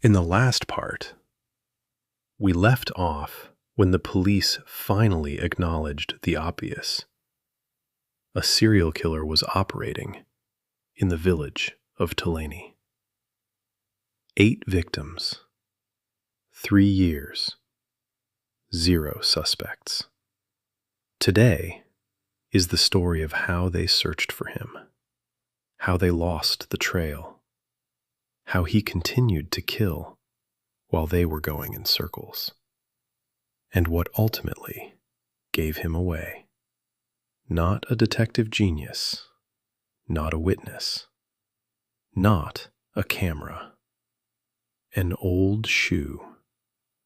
In the last part, we left off when the police finally acknowledged the obvious. A serial killer was operating in the village of Tulane. 8 victims, 3 years, 0 suspects. Today is the story of how they searched for him, how they lost the trail, how he continued to kill while they were going in circles, and what ultimately gave him away. Not a detective genius, not a witness, not a camera. An old shoe,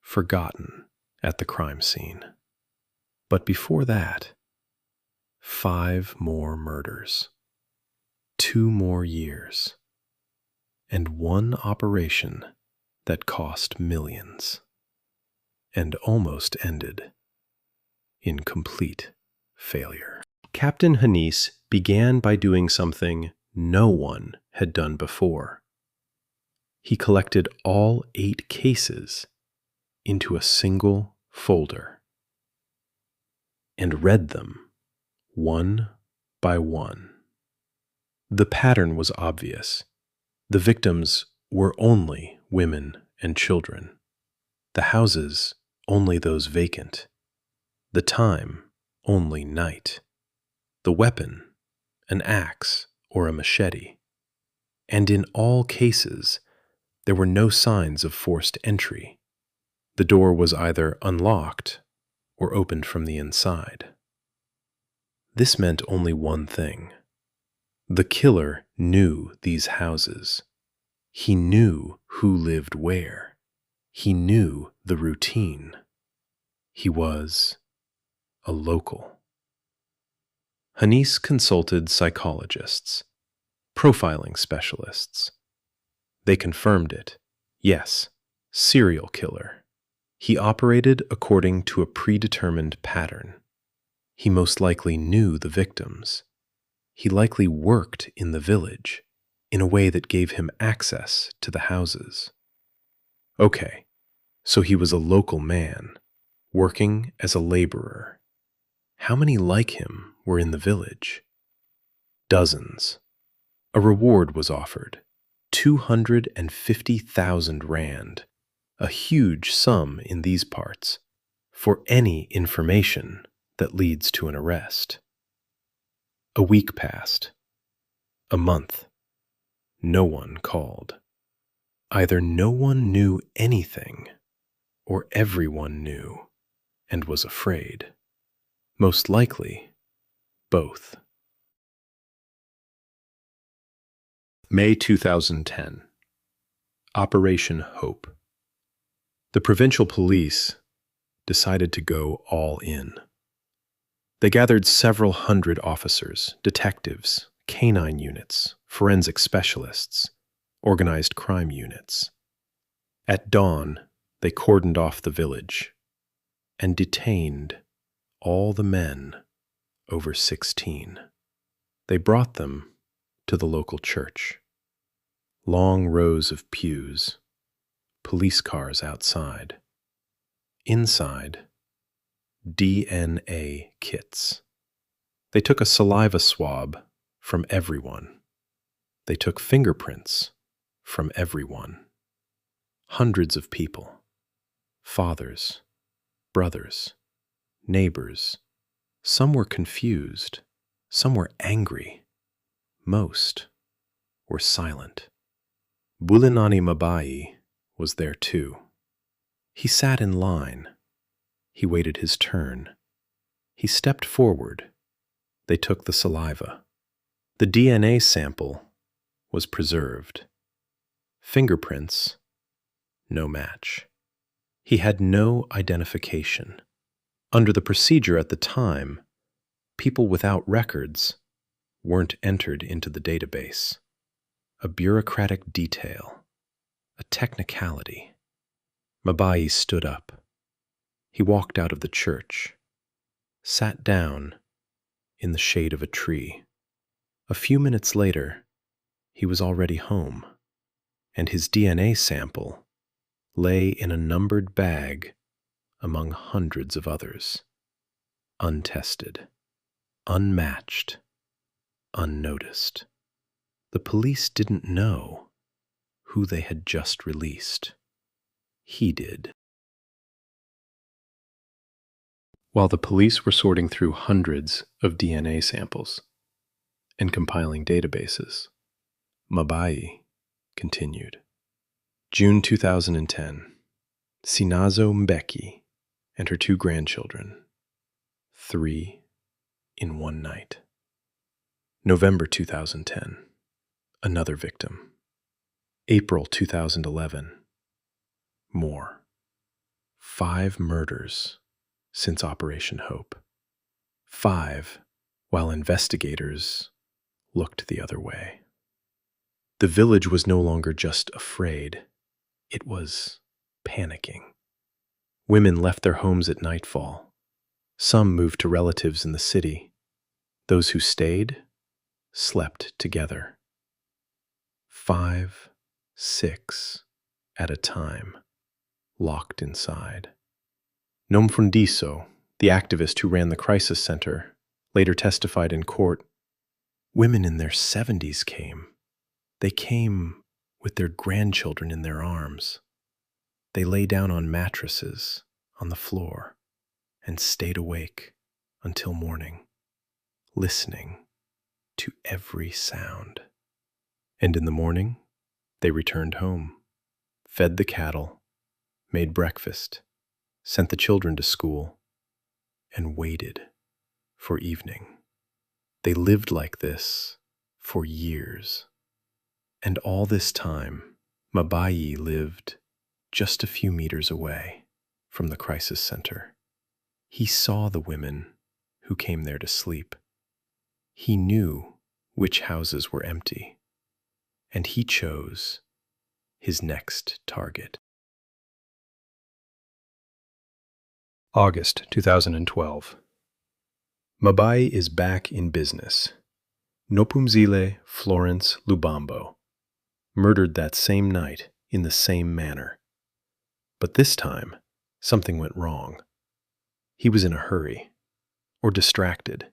forgotten at the crime scene. But before that, 5 more murders, 2 more years, and 1 operation that cost millions, and almost ended in complete failure. Captain Hanise began by doing something no one had done before. He collected all 8 cases into a single folder and read them one by one. The pattern was obvious. The victims were only women and children. The houses, only those vacant. The time, only night. The weapon, an axe or a machete. And in all cases, there were no signs of forced entry. The door was either unlocked or opened from the inside. This meant only one thing. The killer knew these houses. He knew who lived where. He knew the routine. He was a local. Hanise consulted psychologists, profiling specialists. They confirmed it. Yes, serial killer. He operated according to a predetermined pattern. He most likely knew the victims. He likely worked in the village in a way that gave him access to the houses. Okay, so he was a local man, working as a laborer. How many like him were in the village? Dozens. A reward was offered. 250,000 rand, a huge sum in these parts, for any information that leads to an arrest. A week passed. A month. No one called. Either no one knew anything, or everyone knew and was afraid. Most likely, both. May 2010. Operation Hope. The provincial police decided to go all in. They gathered several hundred officers, detectives, canine units, forensic specialists, organized crime units. At dawn, they cordoned off the village and detained all the men over 16. They brought them to the local church. Long rows of pews, police cars outside. Inside, DNA kits. They took a saliva swab from everyone. They took fingerprints from everyone. Hundreds of people. Fathers, brothers, neighbors. Some were confused. Some were angry. Most were silent. Bulinani Mabai was there too. He sat in line. He waited his turn. He stepped forward. They took the saliva. The DNA sample was preserved. Fingerprints, no match. He had no identification. Under the procedure at the time, people without records weren't entered into the database. A bureaucratic detail, a technicality. Mabai stood up. He walked out of the church, sat down in the shade of a tree. A few minutes later, he was already home, and his DNA sample lay in a numbered bag among hundreds of others, untested, unmatched, unnoticed. The police didn't know who they had just released. He did. While the police were sorting through hundreds of DNA samples and compiling databases, Mabayi continued. June 2010. Sinazo Mbeki and her 2 grandchildren. 3 in one night. November 2010. Another victim. April 2011. More. 5 murders since Operation Hope. 5 while investigators looked the other way. The village was no longer just afraid. It was panicking. Women left their homes at nightfall. Some moved to relatives in the city. Those who stayed slept together. 5, 6 at a time, locked inside. Nomfundiso, the activist who ran the crisis center, later testified in court. Women in their 70s came. They came with their grandchildren in their arms. They lay down on mattresses on the floor and stayed awake until morning, listening to every sound. And in the morning, they returned home, fed the cattle, made breakfast, sent the children to school, and waited for evening. They lived like this for years. And all this time, Mabayi lived just a few meters away from the crisis center. He saw the women who came there to sleep. He knew which houses were empty, and he chose his next target. August 2012. Mabayi is back in business. Nopumzile Florence Lubambo, murdered that same night in the same manner. But this time, something went wrong. He was in a hurry, or distracted,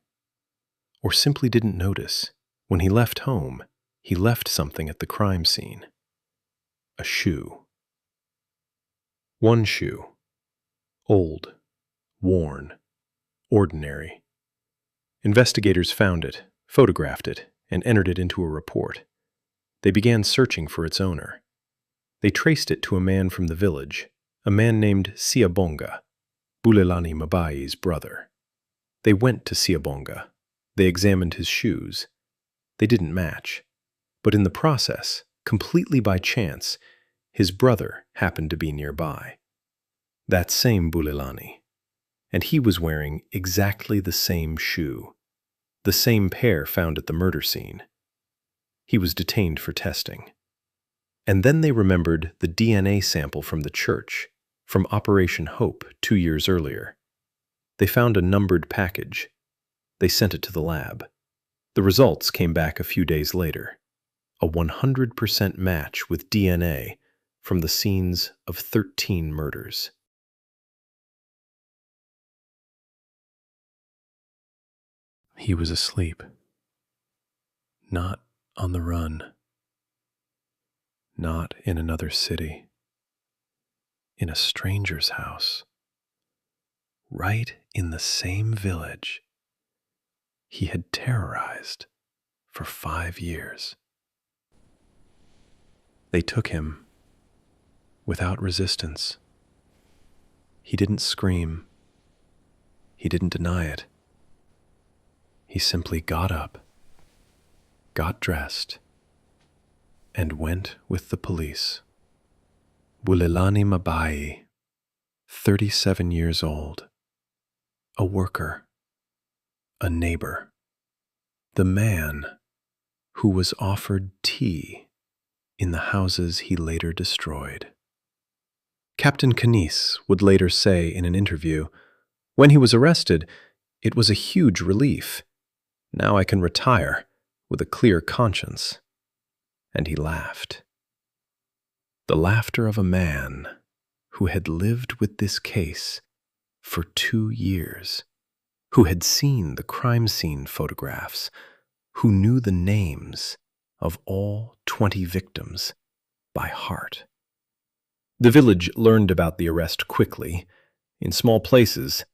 or simply didn't notice. When he left home, he left something at the crime scene. A shoe. One shoe. Old, worn, ordinary. Investigators found it, photographed it, and entered it into a report. They began searching for its owner. They traced it to a man from the village, a man named Siabonga, Bulelani Mabayi's brother. They went to Siabonga. They examined his shoes. They didn't match, but in the process, completely by chance, his brother happened to be nearby. That same Bulelani. And he was wearing exactly the same shoe, the same pair found at the murder scene. He was detained for testing. And then they remembered the DNA sample from the church, from Operation Hope 2 years earlier. They found a numbered package. They sent it to the lab. The results came back a few days later. A 100% match with DNA from the scenes of 13 murders. He was asleep, not on the run, not in another city, in a stranger's house, right in the same village he had terrorized for 5 years. They took him without resistance. He didn't scream. He didn't deny it. He simply got up, got dressed, and went with the police. Bulelani Mabayi, 37 years old, a worker, a neighbor, the man who was offered tea in the houses he later destroyed. Captain Canis would later say in an interview, "When he was arrested, it was a huge relief. Now I can retire with a clear conscience." And he laughed. The laughter of a man who had lived with this case for 2 years, who had seen the crime scene photographs, who knew the names of all 20 victims by heart. The village learned about the arrest quickly. In small places,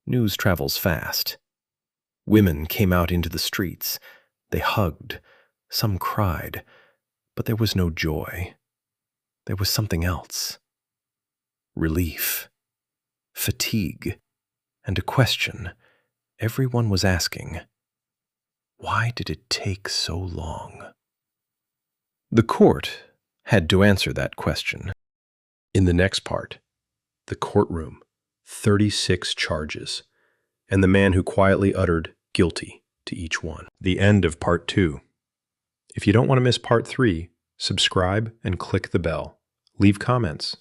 news travels fast. Women came out into the streets. They hugged. Some cried. But there was no joy. There was something else. Relief, fatigue, and a question everyone was asking. Why did it take so long? The court had to answer that question. In the next part, the courtroom, 36 charges, and the man who quietly uttered guilty to each one. The end of part 2. If you don't want to miss part 3, subscribe and click the bell. Leave comments.